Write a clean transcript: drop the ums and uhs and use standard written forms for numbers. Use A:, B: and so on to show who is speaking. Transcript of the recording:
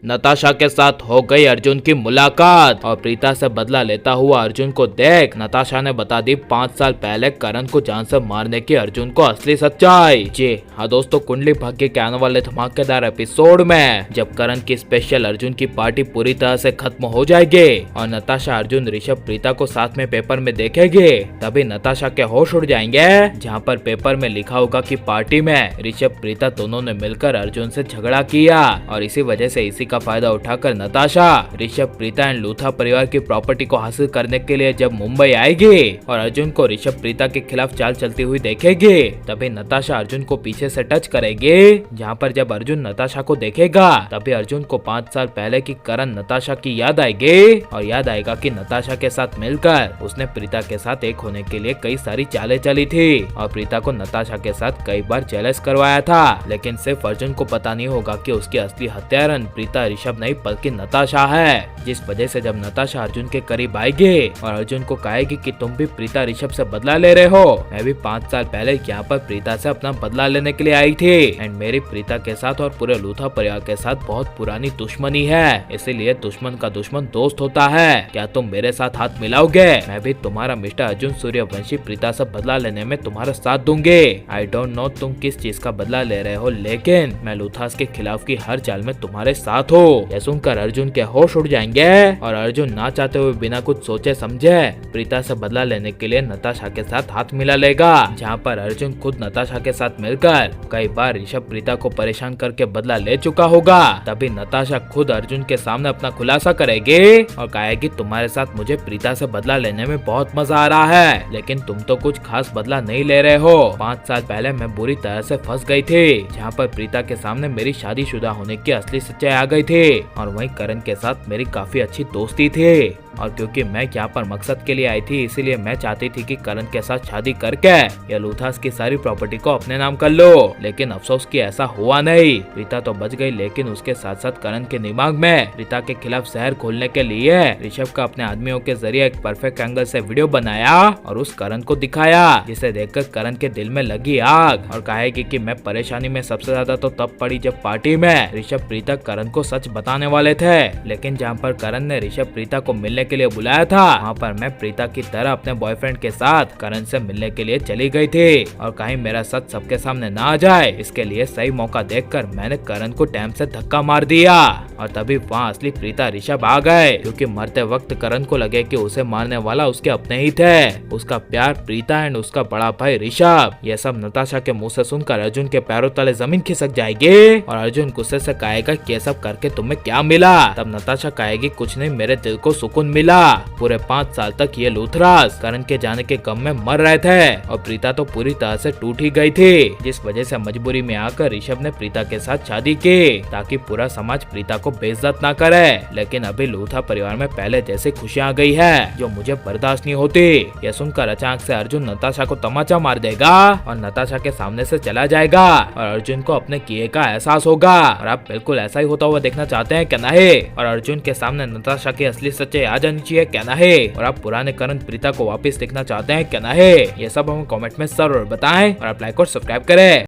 A: नताशा के साथ हो गई अर्जुन की मुलाकात और प्रीता से बदला लेता हुआ अर्जुन को देख नताशा ने बता दी 5 साल पहले करण को जान से मारने की अर्जुन को असली सच्चाई। जी हाँ दोस्तों, कुंडली भाग्य के आने वाले धमाकेदार एपिसोड में जब करण की स्पेशल अर्जुन की पार्टी पूरी तरह से खत्म हो जाएगी और नताशा अर्जुन ऋषभ प्रीता को साथ में पेपर में देखेगी, तभी नताशा के होश उड़ जाएंगे, जहाँ पर पेपर में लिखा होगा कि पार्टी में ऋषभ प्रीता दोनों ने मिलकर अर्जुन से झगड़ा किया और इसी वजह से इसी का फायदा उठाकर नताशा ऋषभ प्रीता एंड लूथा परिवार की प्रॉपर्टी को हासिल करने के लिए जब मुंबई आएगी और अर्जुन को ऋषभ प्रीता के खिलाफ चाल चलती हुई देखेगी, तभी नताशा अर्जुन को पीछे से टच करेगी, जहाँ पर जब अर्जुन नताशा को देखेगा तभी अर्जुन को 5 साल पहले की करण नताशा की याद आएगी और याद आएगा कि नताशा के साथ मिलकर उसने प्रीता के साथ एक होने के लिए कई सारी चालें चली थी और प्रीता को नताशा के साथ कई बार जेलस करवाया था, लेकिन सिर्फ अर्जुन को पता नहीं होगा कि उसकी असली हत्यारन प्रीता ऋषभ नहीं बल्कि नताशा है। जिस वजह से जब नताशा अर्जुन के करीब आएगी और अर्जुन को कहेगी कि तुम भी प्रीता ऋषभ से बदला ले रहे हो, मैं भी 5 साल पहले यहाँ पर प्रीता से अपना बदला लेने के लिए आई थी एंड मेरी प्रीता के साथ और पूरे लूथा परिवार के साथ बहुत पुरानी दुश्मनी है, इसीलिए दुश्मन का दुश्मन दोस्त होता है। क्या तुम मेरे साथ हाथ मिलाओगे? मैं भी तुम्हारा मिस्टर अर्जुन सूर्यवंशी प्रीता से बदला लेने में तुम्हारा साथ दूंगी। आई डोंट नो तुम किस चीज का बदला ले रहे हो, लेकिन मैं लूथास के खिलाफ की हर चाल में तुम्हारे साथ हो। यह सुनकर अर्जुन के होश उड़ जाएंगे और अर्जुन ना चाहते हुए बिना कुछ सोचे समझे प्रीता से बदला लेने के लिए नताशा के साथ हाथ मिला लेगा, जहाँ पर अर्जुन खुद नताशा के साथ मिलकर कई बार ऋषभ प्रीता को परेशान करके बदला ले चुका होगा। तभी नताशा खुद अर्जुन के सामने अपना खुलासा करेगी और कहेगी तुम्हारे साथ मुझे प्रीता से बदला लेने में बहुत मजा आ रहा है, लेकिन तुम तो कुछ खास बदला नहीं ले रहे हो। 5 साल पहले मैं बुरी तरह से फंस गई थी, जहाँ पर प्रीता के सामने मेरी शादीशुदा होने की असली सच्चाई आ गई थी और वहीं करण के साथ मेरी काफी अच्छी दोस्ती थी और क्योंकि मैं यहाँ पर मकसद के लिए आई थी, इसीलिए मैं चाहती थी कि करण के साथ शादी करके या लूथास की सारी प्रॉपर्टी को अपने नाम कर लो, लेकिन अफसोस कि ऐसा हुआ नहीं। प्रीता तो बच गई, लेकिन उसके साथ साथ करण के दिमाग में प्रीता के खिलाफ जहर खोलने के लिए ऋषभ का अपने आदमियों के जरिए एक परफेक्ट एंगल से वीडियो बनाया और उस करण को दिखाया, जिसे देखकर करण के दिल में लगी आग और कहेगी कि मैं परेशानी में सबसे ज्यादा तो तब पड़ी जब पार्टी में ऋषभ प्रीता करण को सच बताने वाले थे, लेकिन जहाँ पर करण ने ऋषभ प्रीता को मिलने के लिए बुलाया था, वहाँ पर मैं प्रीता की तरह अपने बॉयफ्रेंड के साथ करण से मिलने के लिए चली गई थी और कहीं मेरा सच सबके सामने ना आ जाए, इसके लिए सही मौका देखकर मैंने करण को टाइम से धक्का मार दिया और तभी वहाँ असली प्रीता ऋषभ आ गए, क्योंकि मरते वक्त करण को लगे कि उसे मारने वाला उसके अपने ही थे, उसका प्यार प्रीता एंड उसका बड़ा भाई ऋषभ। यह सब नताशा के मुंह से सुनकर अर्जुन के पैरों तले जमीन खिसक जाएगी और अर्जुन गुस्से से कहेगा कि ये सब करके तुम्हें क्या मिला? तब नताशा कहेगी कुछ नहीं, मेरे दिल को सुकून मिला। पूरे 5 साल तक ये लूथरास करण के जाने के गम में मर रहे थे और प्रीता तो पूरी तरह से टूट ही गई थी, जिस वजह से मजबूरी में आकर ऋषभ ने प्रीता के साथ शादी की ताकि पूरा समाज प्रीता को बेइज्जत ना करे। लेकिन अभी लूथा परिवार में पहले जैसे खुशियां आ गई है जो मुझे बर्दाश्त नहीं होती। यह सुनकर अचानक से अर्जुन नताशा को तमाचा मार देगा और नताशा के सामने से चला जाएगा और अर्जुन को अपने किए का एहसास होगा और आप बिल्कुल ऐसा ही होता हुआ देखना चाहते हैं क्या नहीं? और अर्जुन के सामने नताशा की असली सच्चाई आ जानी चाहिए क्या नहीं? और आप पुराने करण प्रीता को वापस देखना चाहते हैं क्या नहीं? ये सब हमें कमेंट में जरूर बताएं और आप लाइक और सब्सक्राइब करें।